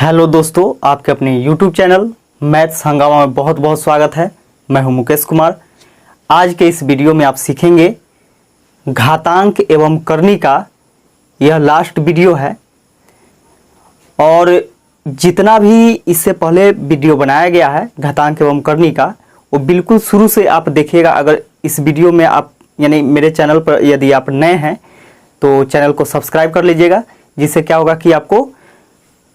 Hello दोस्तों, आपके अपने YouTube चैनल मैथ्स हंगामा में बहुत बहुत स्वागत है। मैं हूं मुकेश कुमार। आज के इस वीडियो में आप सीखेंगे घातांक एवं करनी का। यह लास्ट वीडियो है और जितना भी इससे पहले वीडियो बनाया गया है घातांक एवं करनी का, वो बिल्कुल शुरू से आप देखिएगा। अगर इस वीडियो में आप यानी मेरे चैनल पर यदि आप नए हैं तो चैनल को सब्सक्राइब कर लीजिएगा, जिससे क्या होगा कि आपको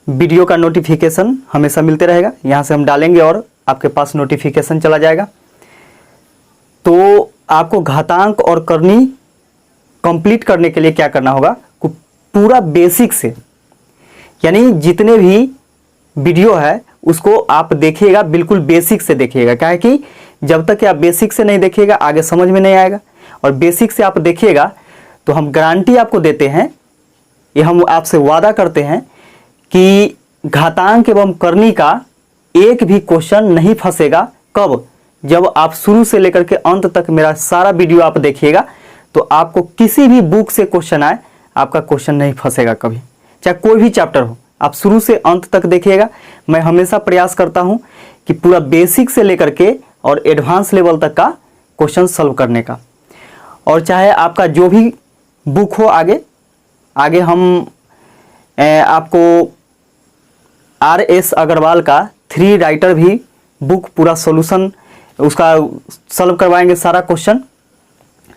वीडियो का नोटिफिकेशन हमेशा मिलते रहेगा। यहाँ से हम डालेंगे और आपके पास नोटिफिकेशन चला जाएगा। तो आपको घातांक और करनी कंप्लीट करने के लिए क्या करना होगा, पूरा बेसिक से यानी जितने भी वीडियो है उसको आप देखिएगा, बिल्कुल बेसिक से देखिएगा। क्या है कि जब तक आप बेसिक से नहीं देखिएगा आगे समझ में नहीं आएगा। और बेसिक से आप देखिएगा तो हम गारंटी आपको देते हैं, ये हम आपसे वादा करते हैं कि घातांक एवं करनी का एक भी क्वेश्चन नहीं फंसेगा। कब? जब आप शुरू से लेकर के अंत तक मेरा सारा वीडियो आप देखिएगा तो आपको किसी भी बुक से क्वेश्चन आए, आपका क्वेश्चन नहीं फंसेगा कभी, चाहे कोई भी चैप्टर हो। आप शुरू से अंत तक देखिएगा। मैं हमेशा प्रयास करता हूं कि पूरा बेसिक से लेकर के और एडवांस लेवल तक का क्वेश्चन सॉल्व करने का। और चाहे आपका जो भी बुक हो, आगे हम आपको RS अग्रवाल का 3 राइटर भी बुक पूरा सॉल्यूशन उसका सॉल्व करवाएंगे सारा क्वेश्चन।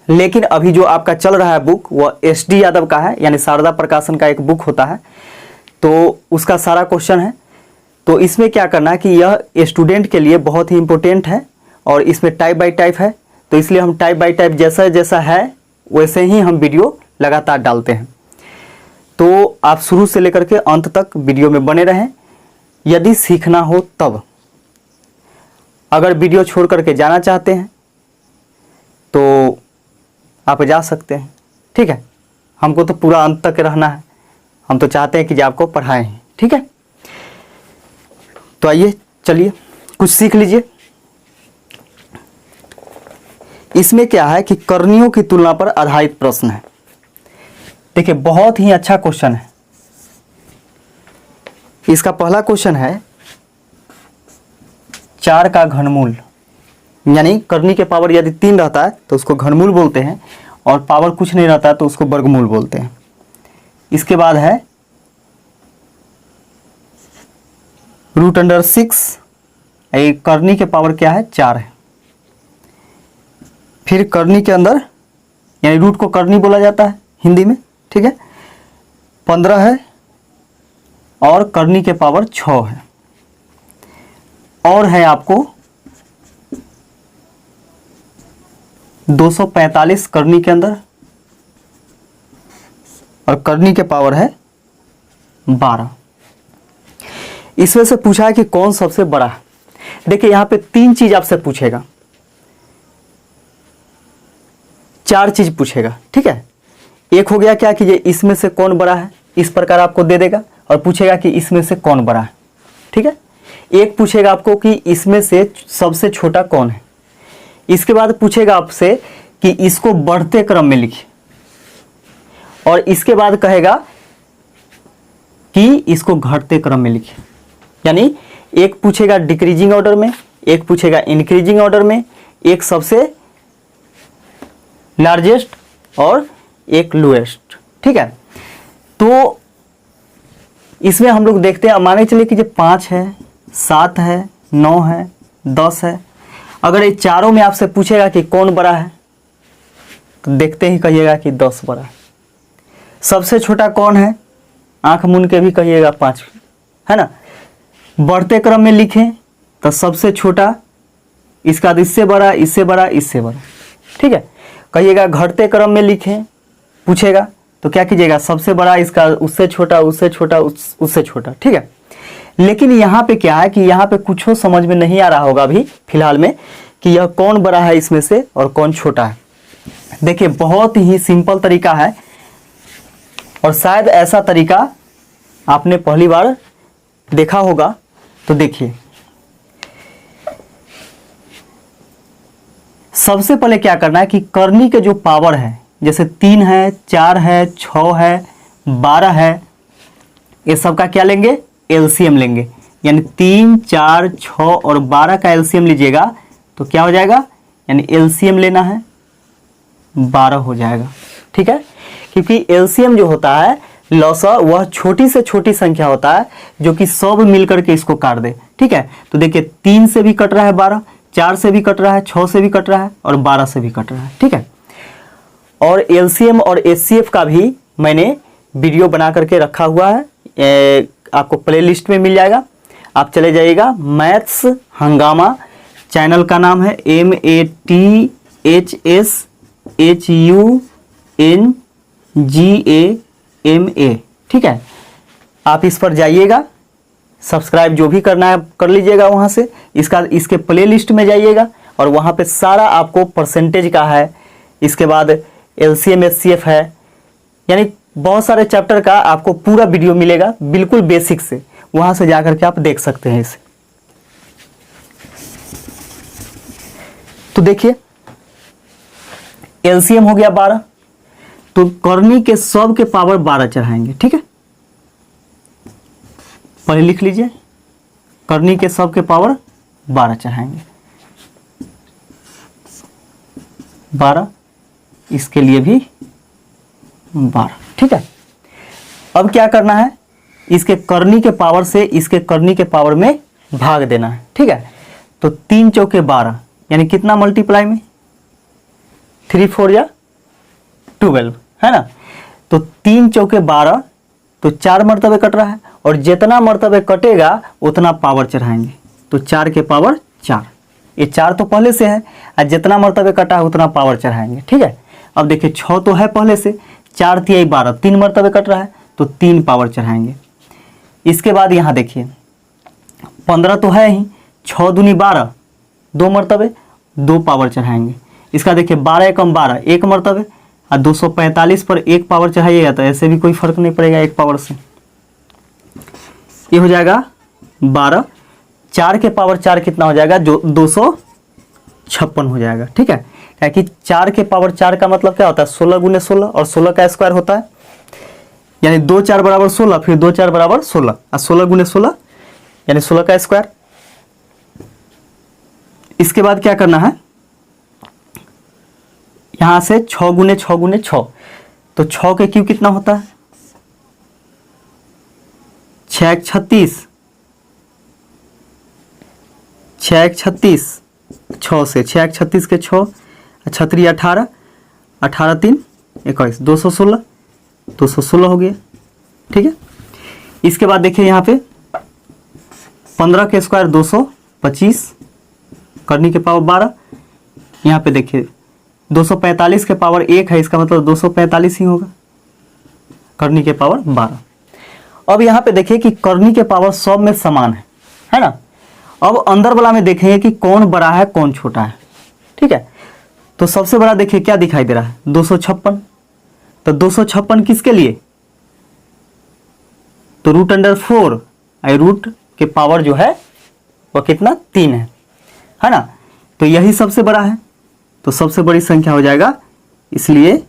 लेकिन अभी जो आपका चल रहा है बुक वो SD यादव का है, यानी शारदा प्रकाशन का एक बुक होता है, तो उसका सारा क्वेश्चन है। तो इसमें क्या करना है कि यह स्टूडेंट के लिए बहुत ही इम्पोर्टेंट है और इसमें टाइप बाय टाइप है। तो इसलिए हम टाइप बाय टाइप जैसा जैसा है वैसे ही हम वीडियो लगातार डालते हैं। तो आप शुरू से लेकर के अंत तक वीडियो में बने रहें यदि सीखना हो तब। अगर वीडियो छोड़ करके जाना चाहते हैं तो आप जा सकते हैं, ठीक है। हमको तो पूरा अंत तक रहना है, हम तो चाहते हैं कि जो आपको पढ़ाएं, ठीक है। तो आइए चलिए कुछ सीख लीजिए। इसमें क्या है कि करनियों की तुलना पर आधारित प्रश्न है। देखिए बहुत ही अच्छा क्वेश्चन है। इसका पहला क्वेश्चन है 4 का घनमूल, यानी करनी के पावर यदि 3 रहता है तो उसको घनमूल बोलते हैं, और पावर कुछ नहीं रहता है तो उसको वर्गमूल बोलते हैं। इसके बाद है √6, करनी के पावर क्या है 4 है। फिर करनी के अंदर यानी रूट को करनी बोला जाता है हिंदी में, ठीक है, 15 है और करनी के पावर 6 है। और है आपको 245 करनी के अंदर और करनी के पावर है 12। इसमें से पूछा है कि कौन सबसे बड़ा है। देखिए यहां पे 3 चीज आपसे पूछेगा, 4 चीज पूछेगा, ठीक है। एक हो गया क्या कि ये इसमें से कौन बड़ा है, इस प्रकार आपको दे देगा और पूछेगा कि इसमें से कौन बड़ा है, ठीक है। एक पूछेगा आपको कि इसमें से सबसे छोटा कौन है। इसके बाद पूछेगा आपसे कि इसको बढ़ते क्रम में लिखिए, और इसके बाद कहेगा कि इसको घटते क्रम में लिखिए। यानी एक पूछेगा डिक्रीजिंग ऑर्डर में, एक पूछेगा इंक्रीजिंग ऑर्डर में, एक सबसे लार्जेस्ट और एक लोएस्ट, ठीक है। तो इसमें हम लोग देखते हैं, माने चलिए कि जो 5 है, 7 है, 9 है, 10 है। अगर ये चारों में आपसे पूछेगा कि कौन बड़ा है तो देखते ही कहिएगा कि 10 बड़ा है। सबसे छोटा कौन है, आंख मूंद के भी कहिएगा 5 है ना। बढ़ते क्रम में लिखें तो सबसे छोटा, इसके बाद इससे बड़ा, इससे बड़ा, इससे बड़ा, ठीक है। कहिएगा घटते क्रम में लिखें, पूछेगा तो क्या कीजिएगा, सबसे बड़ा, इसका उससे छोटा, उससे छोटा, उससे छोटा, ठीक है। लेकिन यहाँ पे क्या है कि यहाँ पे कुछ समझ में नहीं आ रहा होगा अभी फिलहाल में कि यह कौन बड़ा है इसमें से और कौन छोटा है। देखिए बहुत ही सिंपल तरीका है और शायद ऐसा तरीका आपने पहली बार देखा होगा। तो देखिए सबसे पहले क्या करना है कि करनी के जो पावर है, जैसे 3 है, 4 है, 6 है, 12 है, ये सब का क्या लेंगे, एलसीएम लेंगे, यानी 3, 4, 6 और 12 का एलसीएम लीजिएगा तो क्या हो जाएगा, यानी एलसीएम लेना है 12 हो जाएगा। ठीक है, क्योंकि एलसीएम जो होता है लॉसा वह छोटी से छोटी संख्या होता है जो कि सब मिलकर के इसको काट दे। ठीक है, तो देखिए 3 से भी कट रहा है 12, 4 से भी कट रहा है, 6 से भी कट रहा है और 12 से भी कट रहा है। ठीक है, और एलसीएम और एचसीएफ का भी मैंने वीडियो बना करके रखा हुआ है, आपको प्लेलिस्ट में मिल जाएगा। आप चले जाइएगा, मैथ्स हंगामा चैनल का नाम है MATHSHUNGAMA। ठीक है, आप इस पर जाइएगा, सब्सक्राइब जो भी करना है कर लीजिएगा वहाँ से। इसके प्लेलिस्ट में जाइएगा और वहाँ पे सारा आपको परसेंटेज का है, इसके बाद एलसीएम एचसीएफ है, यानी बहुत सारे चैप्टर का आपको पूरा वीडियो मिलेगा बिल्कुल बेसिक से। वहाँ से जाकर के आप देख सकते हैं इसे। तो देखिए एलसीएम हो गया 12, तो करनी के सब के पावर 12 चढ़ाएंगे। ठीक है, पहले लिख लीजिए, करनी के सब के पावर 12 चढ़ाएंगे, 12, इसके लिए भी 12। ठीक है, अब क्या करना है, इसके करनी के पावर से इसके करनी के पावर में भाग देना है। ठीक है, तो 3 चौके 12, यानी कितना मल्टीप्लाई में 3 4 या 12 है ना। तो 3 चौके 12, तो 4 मरतबे कट रहा है और जितना मरतबे कटेगा उतना पावर चढ़ाएंगे, तो 4 के पावर 4। ये 4 तो पहले से है और जितना मरतबे कटा है उतना पावर चढ़ाएंगे। ठीक है, अब देखिए 6 तो है पहले से, 4 तिहाई 12, 3 मरतबे कट रहा है तो 3 पावर चढ़ाएंगे। इसके बाद यहाँ देखिए 15 तो है ही, 6 दूनी 12, 2 मरतबे 2 पावर चढ़ाएंगे। इसका देखिए 12 एकम 12, 1 मरतबे, और 245 पर 1 पावर चढ़ाइएगा तो ऐसे भी कोई फर्क नहीं पड़ेगा 1 पावर से। ये हो जाएगा 12, 4 के पावर 4 कितना हो जाएगा, जो 256 हो जाएगा। ठीक है, क्या कि 4 के पावर 4 का मतलब क्या होता है, 16 गुने 16 और 16 का स्क्वायर होता है, यानी 2 4 बराबर 16, फिर 2 4 बराबर 16 और 16 गुने 16 यानी 16 का स्क्वायर। इसके बाद क्या करना है, यहां से 6 गुने 6 गुने 6, तो 6 के क्यूब कितना होता है, 6 1 36, 6 1 36, 6 से 6 1 36 के 6, 36 18, 18 3 21, 216, 216 हो गया। ठीक है, इसके बाद देखिए यहाँ पे 15 के स्क्वायर 225, करनी के पावर 12, यहाँ पे देखिए 245 के पावर 1 है, इसका मतलब 245 ही होगा, करनी के पावर 12। अब यहाँ पे देखिए कि करनी के पावर सब में समान है ना। अब अंदर वाला में देखेंगे कि कौन बड़ा है कौन छोटा है। ठीक है, तो सबसे बड़ा देखिए क्या दिखाई दे रहा है, 256, तो 256 किसके लिए, तो √4, रूट के पावर जो है वो कितना 3 है ना, तो यही सबसे बड़ा है, तो सबसे बड़ी संख्या हो जाएगा, इसलिए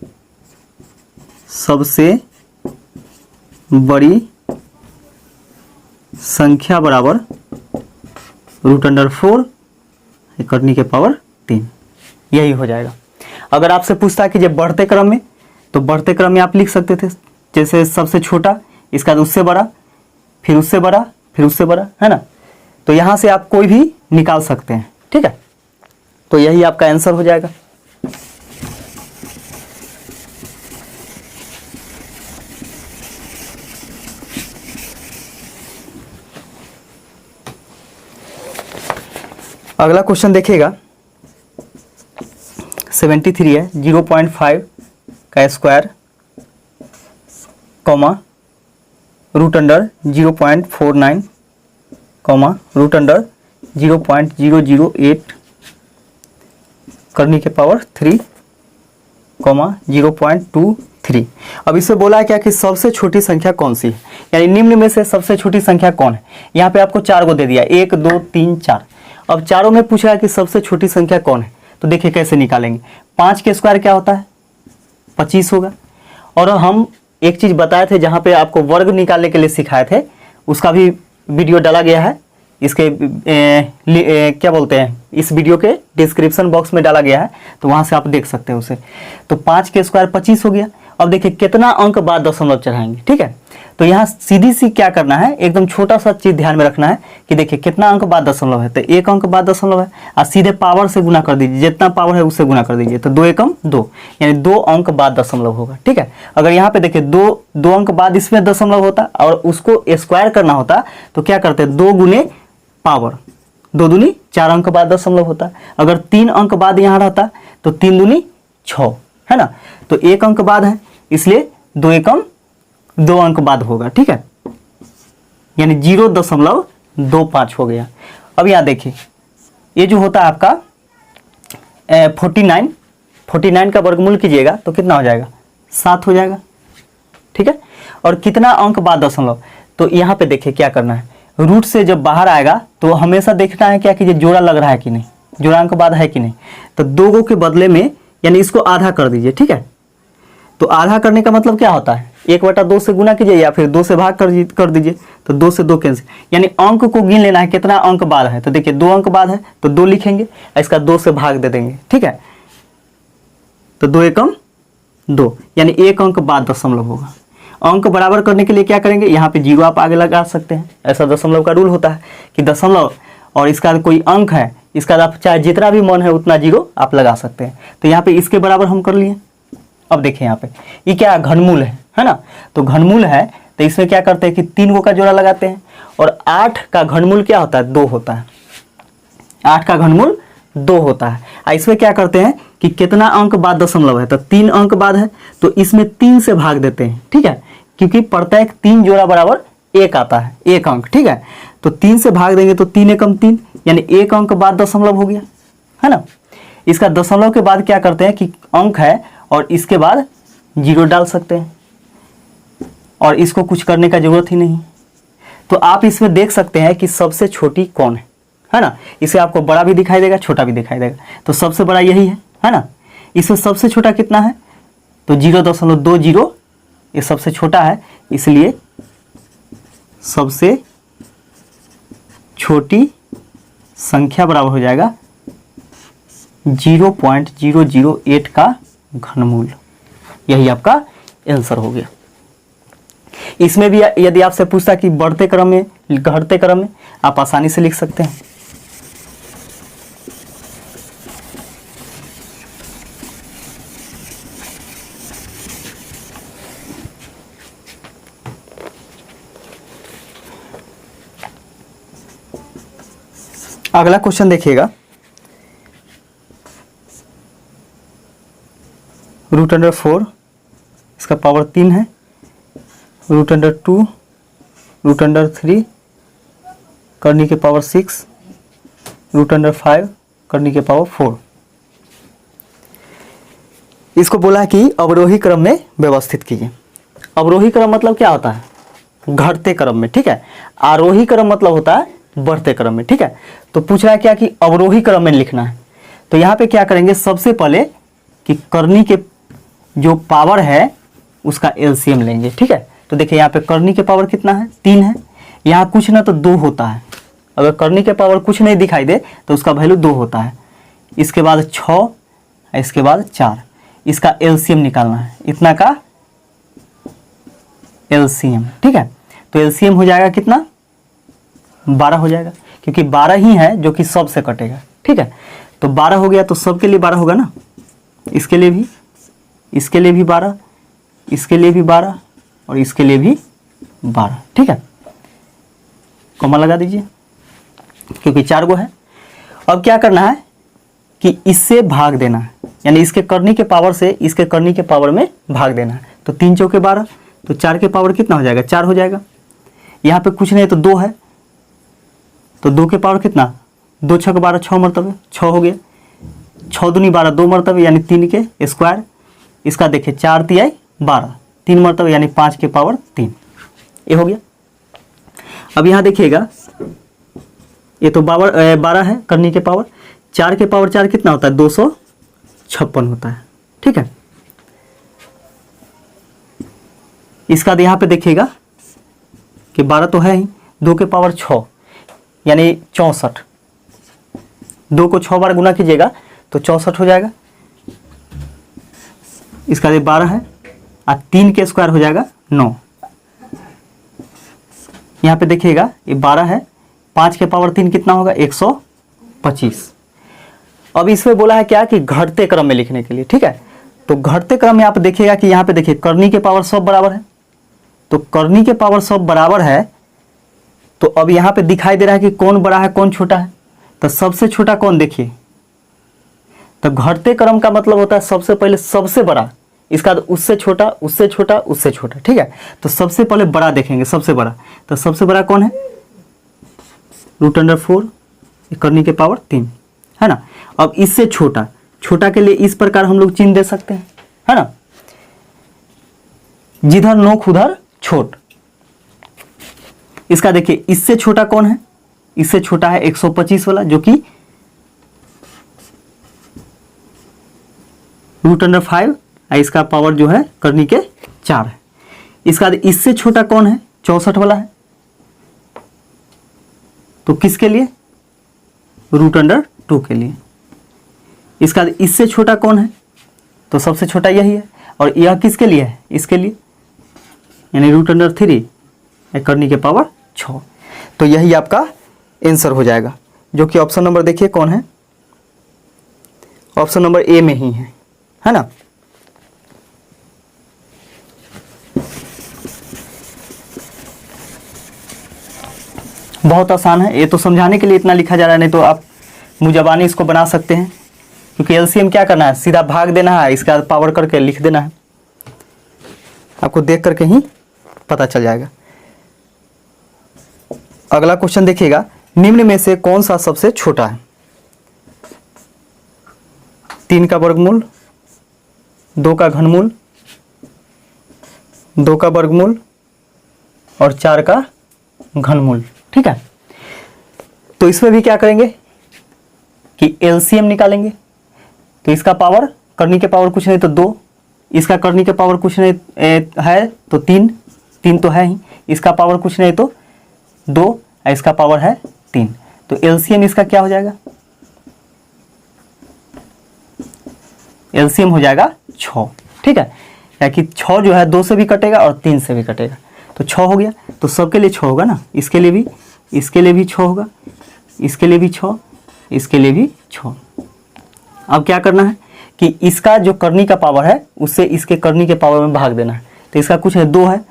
सबसे बड़ी संख्या बराबर √4 करनी के पावर 3, यही हो जाएगा। अगर आपसे पूछता है कि जब बढ़ते क्रम में, तो बढ़ते क्रम में आप लिख सकते थे जैसे सबसे छोटा, इसका उससे बड़ा, फिर उससे बड़ा, फिर उससे बड़ा, है ना। तो यहां से आप कोई भी निकाल सकते हैं। ठीक है, तो यही आपका आंसर हो जाएगा। अगला क्वेश्चन देखिएगा, 73 है, 0.5 का स्क्वायर कॉमा √0.49 कॉमा √0.008 करने के पावर 3 कॉमा 0.23। अब इससे बोला है क्या कि सबसे छोटी संख्या कौन सी है, यानी निम्न में से सबसे छोटी संख्या कौन है। यहाँ पे आपको 4 को दे दिया, 1 2 3 4। अब चारों में पूछा है कि सबसे छोटी संख्या कौन है, तो देखिए कैसे निकालेंगे। 5 के स्क्वायर क्या होता है, 25 होगा। और हम एक चीज बताए थे जहां पे आपको वर्ग निकालने के लिए सिखाए थे, उसका भी वीडियो डाला गया है, इसके क्या बोलते हैं, इस वीडियो के डिस्क्रिप्शन बॉक्स में डाला गया है, तो वहाँ से आप देख सकते हैं उसे। तो 5 के स्क्वायर 25 हो गया। अब देखिए कितना अंक बाद दशमलव चढ़ाएंगे, ठीक है। तो यहाँ सीधी सी क्या करना है, एकदम छोटा सा चीज ध्यान में रखना है कि देखिए कितना अंक बाद दशमलव है, तो 1 अंक बाद दशमलव है, और सीधे पावर से गुना कर दीजिए, जितना पावर है उससे गुना कर दीजिए, तो 2 एकम 2, यानी 2 अंक बाद दशमलव होगा, ठीक है। अगर यहाँ पे देखिए 2 अंक बाद इसमें दशमलव होता और उसको स्क्वायर करना होता तो क्या करते, 2 गुने पावर, 2 दूनी 4 अंक बाद दशमलव होता। अगर 3 अंक बाद यहाँ रहता तो 3 दूनी 6, है ना। तो 1 अंक बाद है, इसलिए 2 एकम 2 अंक बाद होगा, ठीक है, यानी 0.25 हो गया। अब यहाँ देखिए ये जो होता है आपका 49 का वर्गमूल कीजिएगा तो कितना हो जाएगा, 7 हो जाएगा, ठीक है। और कितना अंक बाद दशमलव, तो यहाँ पे देखिए क्या करना है, रूट से जब बाहर आएगा तो हमेशा देखना है क्या कीजिए, जोड़ा लग रहा है कि नहीं, जोड़ा अंक बाद है कि नहीं। तो 2 के बदले में यानी इसको आधा कर दीजिए, ठीक है। तो आधा करने का मतलब क्या होता है, 1/2 से गुना कीजिए या फिर 2 से भाग कर दीजिए, तो 2 से 2 कैंसिल, यानी अंक को गिन लेना है कितना अंक बाद है। तो देखिए 2 अंक बाद है तो 2 लिखेंगे, इसका 2 से भाग दे देंगे, ठीक है। तो 2 एकम 2, यानी 1 अंक बाद दशमलव होगा। अंक बराबर करने के लिए क्या करेंगे, यहाँ पे 0 आप आगे लगा सकते हैं, ऐसा दशमलव का रूल होता है कि दशमलव और इसका कोई अंक है, इसका आप चाहे जितना भी मन है उतना 0 आप लगा सकते हैं। तो यहाँ पे इसके बराबर हम कर लिए। अब देखिए यहाँ पे ये क्या घनमूल है ना। तो घनमूल है तो इसमें क्या करते हैं कि 3 गो का जोड़ा लगाते हैं, और 8 का घनमूल क्या होता है, 2 होता है। 8 का घनमूल 2 होता है। इसमें क्या करते हैं कि कितना अंक बाद दशमलव है, तो 3 अंक बाद है, तो इसमें 3 से भाग देते हैं, ठीक है, क्योंकि प्रत्येक 3 जोड़ा बराबर 1 आता है, 1 अंक, ठीक है। तो 3 से भाग देंगे तो 3 एकम 3, यानी 1 अंक बाद दशमलव हो गया, है ना। इसका दशमलव के बाद क्या करते हैं कि अंक है और इसके बाद 0 डाल सकते हैं, और इसको कुछ करने का जरूरत ही नहीं। तो आप इसमें देख सकते हैं कि सबसे छोटी कौन है ना। इसे आपको बड़ा भी दिखाई देगा, छोटा भी दिखाई देगा, तो सबसे बड़ा यही है ना। इसमें सबसे छोटा कितना है, तो 0.20, ये सबसे छोटा है, इसलिए सबसे छोटी संख्या बराबर हो जाएगा 0.008 का घनमूल। यही आपका आंसर हो गया। इसमें भी यदि आपसे पूछता कि बढ़ते क्रम में घटते क्रम में, आप आसानी से लिख सकते हैं। अगला क्वेश्चन देखिएगा, √4 इसका पावर 3 है, √2, √3 करने के पावर 6, √5 करने के पावर 4। इसको बोला कि अवरोही क्रम में व्यवस्थित कीजिए। अवरोही क्रम मतलब क्या होता है, घटते क्रम में, ठीक है। आरोही क्रम मतलब होता है बढ़ते क्रम में, ठीक है। तो पूछ रहा है क्या कि अवरोही क्रम में लिखना है। तो यहाँ पे क्या करेंगे, सबसे पहले कि करनी के जो पावर है उसका एलसीएम लेंगे, ठीक है। तो देखिए यहाँ पे करनी के पावर कितना है, 3 है, यहाँ कुछ ना तो 2 होता है। अगर करनी के पावर कुछ नहीं दिखाई दे तो उसका वैल्यू 2 होता है। इसके बाद 6, इसके बाद 4, इसका एलसीएम निकालना है, इतना का एलसीएम, ठीक है। तो एलसीएम हो जाएगा कितना, 12 हो जाएगा, क्योंकि 12 ही है जो कि सब से कटेगा, ठीक है। तो 12 हो गया तो सब के लिए 12 होगा ना, इसके लिए भी 12, इसके लिए भी 12 और इसके लिए भी 12, ठीक है। कॉमा लगा दीजिए क्योंकि 4 गो है। अब क्या करना है कि इससे भाग देना है, यानी इसके करनी के पावर से इसके करनी के पावर में भाग देना है। तो 3 चौके 12, तो 4 के पावर कितना हो जाएगा, 4 हो जाएगा। यहाँ पे कुछ नहीं तो 2 है, तो 2 के पावर कितना, 2 छक 12, 6 मरतबे, 6 हो गया। 6 दूनी 12, 2 मरतबे यानी 3 के स्क्वायर। इसका देखिए 4 तिहाई 12, 3 मरतबे यानी 5 के पावर 3, ये हो गया। अब यहाँ देखिएगा ये तो 12 है करनी के पावर, 4 के पावर 4 कितना होता है, 256 होता है, ठीक है। इसका यहाँ पे देखिएगा कि 12 तो है ही, 2 के पावर 6 यानी 64। 2 को 6 बार गुना कीजिएगा तो 64 हो जाएगा। इसका 12 है और 3 के स्क्वायर हो जाएगा 9। यहाँ पे देखिएगा ये 12 है, 5 के पावर 3 कितना होगा 125। अब इसमें बोला है क्या कि घटते क्रम में लिखने के लिए, ठीक है। तो घटते क्रम में आप देखिएगा कि यहाँ पे देखिए करनी के पावर सब बराबर है, तो करनी के पावर सब बराबर है। तो अब यहाँ पे दिखाई दे रहा है कि कौन बड़ा है कौन छोटा है, तो सबसे छोटा कौन देखिए। तो घटते क्रम का मतलब होता है सबसे पहले सबसे बड़ा, इसका उससे छोटा उससे छोटा उससे छोटा, ठीक है। तो सबसे पहले बड़ा देखेंगे, सबसे बड़ा। तो सबसे बड़ा कौन है √4 करनी के पावर 3, है ना। अब इससे छोटा, छोटा के लिए इस प्रकार हम लोग चिन्ह दे सकते हैं, है ना, जिधर नोक उधर छोट। इसका देखिए इससे छोटा कौन है, इससे छोटा है 125 वाला जो कि √5 और इसका पावर जो है करनी के 4 है। इसका इससे छोटा कौन है 64 वाला है, तो किसके लिए √2 के लिए। इसका इससे छोटा कौन है, तो सबसे छोटा यही है। और यह किसके लिए है, इसके लिए, यानी √3 करनी के पावर 6। तो यही आपका आंसर हो जाएगा, जो कि ऑप्शन नंबर देखिए कौन है, ऑप्शन नंबर ए में ही है ना। बहुत आसान है, ये तो समझाने के लिए इतना लिखा जा रहा है, नहीं तो आप मुजबानी इसको बना सकते हैं, क्योंकि एलसीएम क्या करना है, सीधा भाग देना है, इसका पावर करके लिख देना है। आपको देख करके ही पता चल जाएगा। अगला क्वेश्चन देखिएगा, निम्न में से कौन सा सबसे छोटा है। 3 का वर्गमूल, 2 का घनमूल, 2 का वर्गमूल और 4 का घनमूल, ठीक है। तो इसमें भी क्या करेंगे कि एलसीएम निकालेंगे। तो इसका पावर करनी के पावर कुछ नहीं तो 2, इसका करनी के पावर कुछ नहीं है तो 3 तो है ही, इसका पावर कुछ नहीं तो 2 और इसका पावर है 3। तो एलसीएम इसका क्या हो जाएगा, एलसीएम हो जाएगा 6, ठीक है। क्योंकि 6 जो है 2 से भी कटेगा और 3 से भी कटेगा, तो 6 हो गया। तो सबके लिए 6 होगा ना, इसके लिए भी 6 होगा, इसके लिए भी 6, इसके लिए भी 6। अब क्या करना है कि इसका जो करनी का पावर है उससे इसके करनी के पावर में भाग देना है। तो इसका कुछ है 2 है,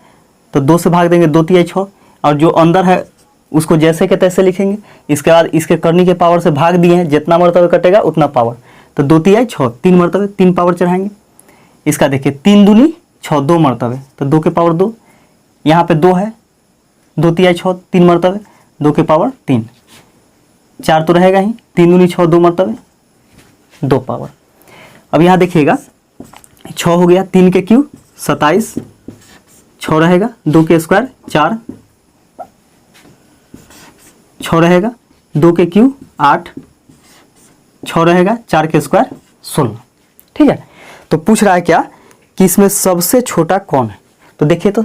तो 2 से भाग देंगे, 2 3 6, और जो अंदर है उसको जैसे के तैसे लिखेंगे। इसके बाद इसके करनी के पावर से भाग दिए हैं, जितना मरतबे कटेगा उतना पावर, तो 2 3 6, 3 मरतबे 3 पावर चढ़ाएंगे। इसका देखिए 3 दूनी 6, 2 मरतबे, तो 2 के पावर 2, यहाँ पे 2 है, 2 3 6, 3 मरतबे, 2 के पावर 3, 4 तो रहेगा ही, 3 दूनी 6, 2 मरतबे 2 पावर। अब यहाँ देखिएगा 6 हो गया, 3 के क्यू 27, 6 रहेगा, 2 के स्क्वायर 4, 6 रहेगा, 2 के क्यू 8, 6 रहेगा, 4 के स्क्वायर 16, ठीक है। तो पूछ रहा है क्या कि इसमें सबसे छोटा कौन है। तो देखिए तो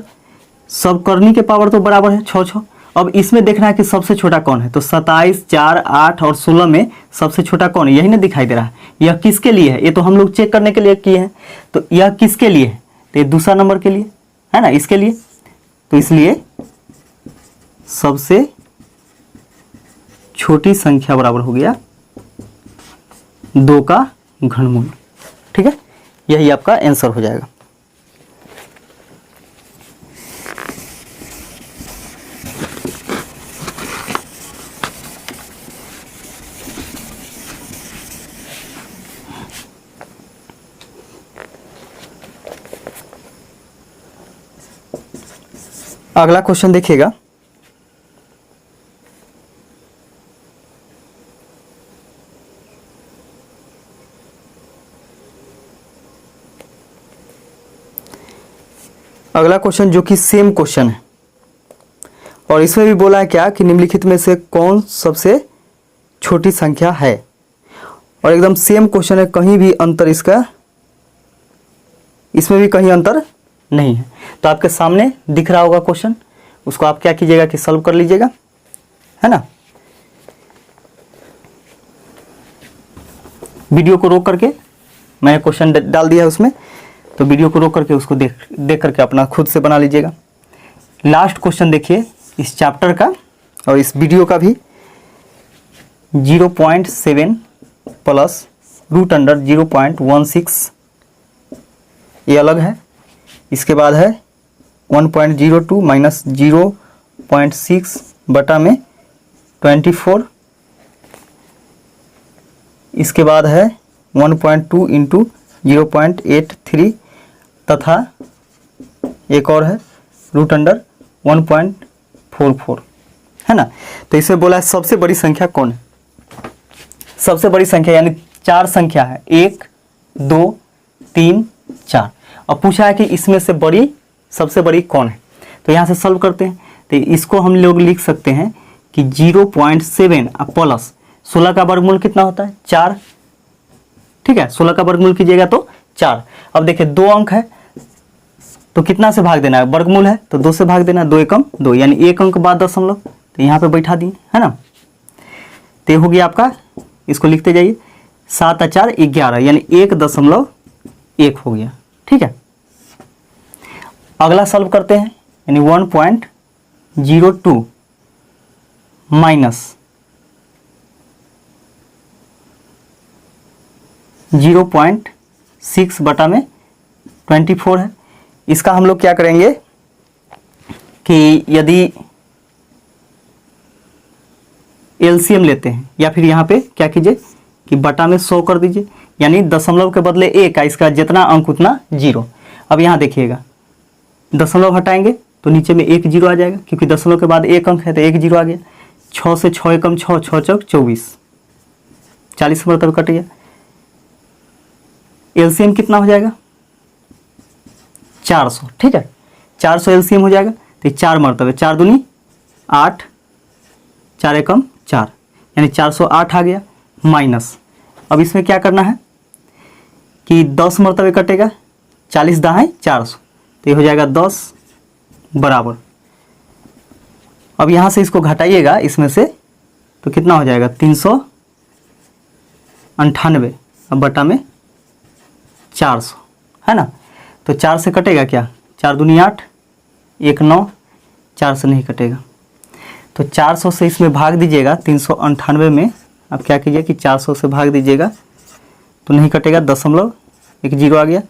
सब करनी के पावर तो बराबर है 6 6। अब इसमें देखना है कि सबसे छोटा कौन है, तो 27, 4, 8 और 16 में सबसे छोटा कौन है, यही ना दिखाई दे रहा है। यह किसके लिए है, ये तो हम लोग चेक करने के लिए किए हैं। तो यह किसके लिए है, तो ये दूसरा नंबर के लिए है ना, इसके लिए। तो इसलिए सबसे छोटी संख्या बराबर हो गया 2 का घनमूल, ठीक है। यही आपका आंसर हो जाएगा। अगला क्वेश्चन देखिएगा, अगला क्वेश्चन जो कि सेम क्वेश्चन है, और इसमें भी बोला है क्या कि निम्नलिखित में से कौन सबसे छोटी संख्या है। और एकदम सेम क्वेश्चन है, कहीं भी अंतर इसका, इसमें भी कहीं अंतर नहीं है। तो आपके सामने दिख रहा होगा क्वेश्चन, उसको आप क्या कीजिएगा कि सॉल्व कर लीजिएगा, है ना। वीडियो को रोक करके मैंने क्वेश्चन डाल दिया है उसमें, तो वीडियो को रोक करके उसको देख करके अपना खुद से बना लीजिएगा। लास्ट क्वेश्चन देखिए इस चैप्टर का और इस वीडियो का भी। 0.7 प्लस रूट अंडर 0.16 ये अलग है। इसके बाद है 1.02 माइनस 0.6 बटा में 24। इसके बाद है 1.2 इंटू 0.83 तथा एक और है रूट अंडर 1.44, है ना। तो इसे बोला है सबसे बड़ी संख्या कौन है। सबसे बड़ी संख्या यानी 4 संख्या है, 1 2 3 4। अब पूछा है कि इसमें से बड़ी सबसे बड़ी कौन है, तो यहाँ से सॉल्व करते हैं। तो इसको हम लोग लिख सकते हैं कि 0.7 प्लस 16 का वर्गमूल कितना होता है 4, ठीक है। 16 का वर्गमूल कीजिएगा तो 4। अब देखिए 2 अंक है तो कितना से भाग देना है, वर्गमूल है तो 2 से भाग देना है, 2 एकम 2 यानी 1 अंक बाद दशमलव, तो यहाँ पे बैठा दिए, है ना। तो ये हो गया आपका, इसको लिखते जाइए 7 और 4 11 यानी 1.1 हो गया, ठीक है। अगला सॉल्व करते हैं यानी 1.02 माइनस 0.6 बटा में 24 है। इसका हम लोग क्या करेंगे कि यदि एलसीएम लेते हैं या फिर यहाँ पे क्या कीजिए कि बटा में 100 कर दीजिए, यानी दशमलव के बदले 1 है, इसका जितना अंक उतना 0। अब यहाँ देखिएगा दशमलव हटाएंगे तो नीचे में 1 0 आ जाएगा, क्योंकि दशमलव के बाद 1 अंक है तो 1 0 आ गया। 6 से 6 एकम 6, 6 चौक 24, 40 मरतबे कट गया। एलसीएम कितना हो जाएगा 400, ठीक है। 400 एलसीएम हो जाएगा तो 4 मरतबे, 4 दूनी 8, 4 एकम 4 यानी 408 आ गया। माइनस अब इसमें क्या करना है कि 10 मरतबे कटेगा, 40 दाएं 400, तो ये हो जाएगा 10 बराबर। अब यहाँ से इसको घटाइएगा इसमें से तो कितना हो जाएगा 398 अब बटा में 400, है ना। तो 4 से कटेगा क्या, 4 दूनी 8, 1 9, 4 से नहीं कटेगा तो 400 से इसमें भाग दीजिएगा 398 में। अब क्या कीजिए कि 400 से भाग दीजिएगा तो नहीं कटेगा, दशमलव 1 0 आ गया।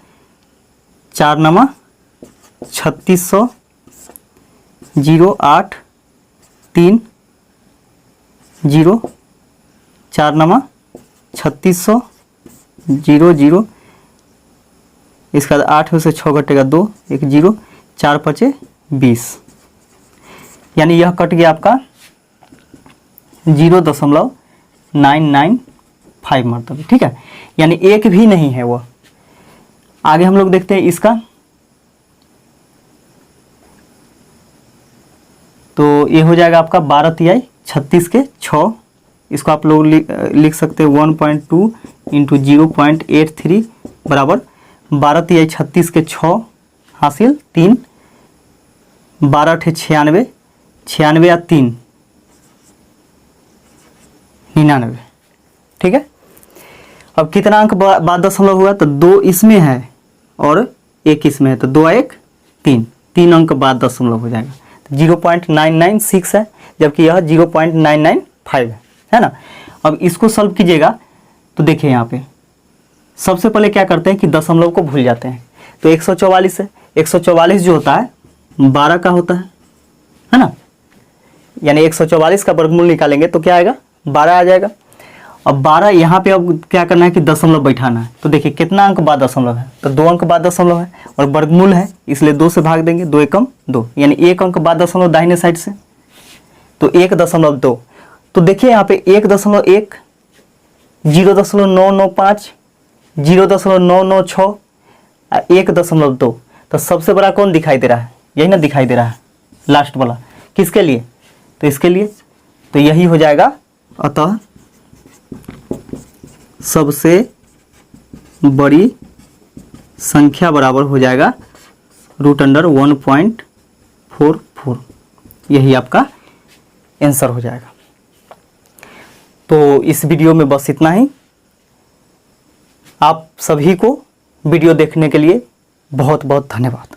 4 नमा 3600 0 8 3 0, 4 नमा 3600 0 0, इसका 8 में से 6 कटेगा 2 1 0, 4 5 20 यानी यह कट गया आपका 0.995 मरतबे, ठीक है। यानी एक भी नहीं है वह। आगे हम लोग देखते हैं इसका, तो ये हो जाएगा आपका 12 तिहाई 36 के 6। इसको आप लोग लिख सकते हैं 1.2 इंटू 0.83 बराबर 12 तिहाई 36 के 6 हासिल 3, 12 × 96, 96 या 3 99, ठीक है। अब कितना अंक बाद दशमलव हुआ, तो 2 इसमें है और 1 इसमें है, तो 2 1 3, 3 अंक बाद दशमलव हो जाएगा। तो 0.996 है जबकि यह 0.995 है ना। अब इसको सॉल्व कीजिएगा तो देखिए यहाँ पे सबसे पहले क्या करते हैं कि दशमलव को भूल जाते हैं। तो 144 है, 144 जो होता है 12 का होता है ना। यानी 144 का वर्गमूल निकालेंगे तो क्या आएगा 12 आ जाएगा। अब 12 यहाँ पे अब क्या करना है कि दशमलव बैठाना है। तो देखिए कितना अंक बाद दशमलव है, तो 2 अंक बाद दशमलव है और वर्गमूल है इसलिए 2 से भाग देंगे, 2 एकम 2 यानी 1 अंक बाद दशमलव दाहिने साइड से, तो 1.2। तो देखिए यहाँ पे 1.1, 0.995, 0.996, 1.2। तो सबसे बड़ा कौन दिखाई दे रहा है, यही ना दिखाई दे रहा है लास्ट वाला। किसके लिए, तो इसके लिए, तो यही हो जाएगा। अतः सबसे बड़ी संख्या बराबर हो जाएगा √1.44, यही आपका आंसर हो जाएगा। तो इस वीडियो में बस इतना ही। आप सभी को वीडियो देखने के लिए बहुत बहुत धन्यवाद।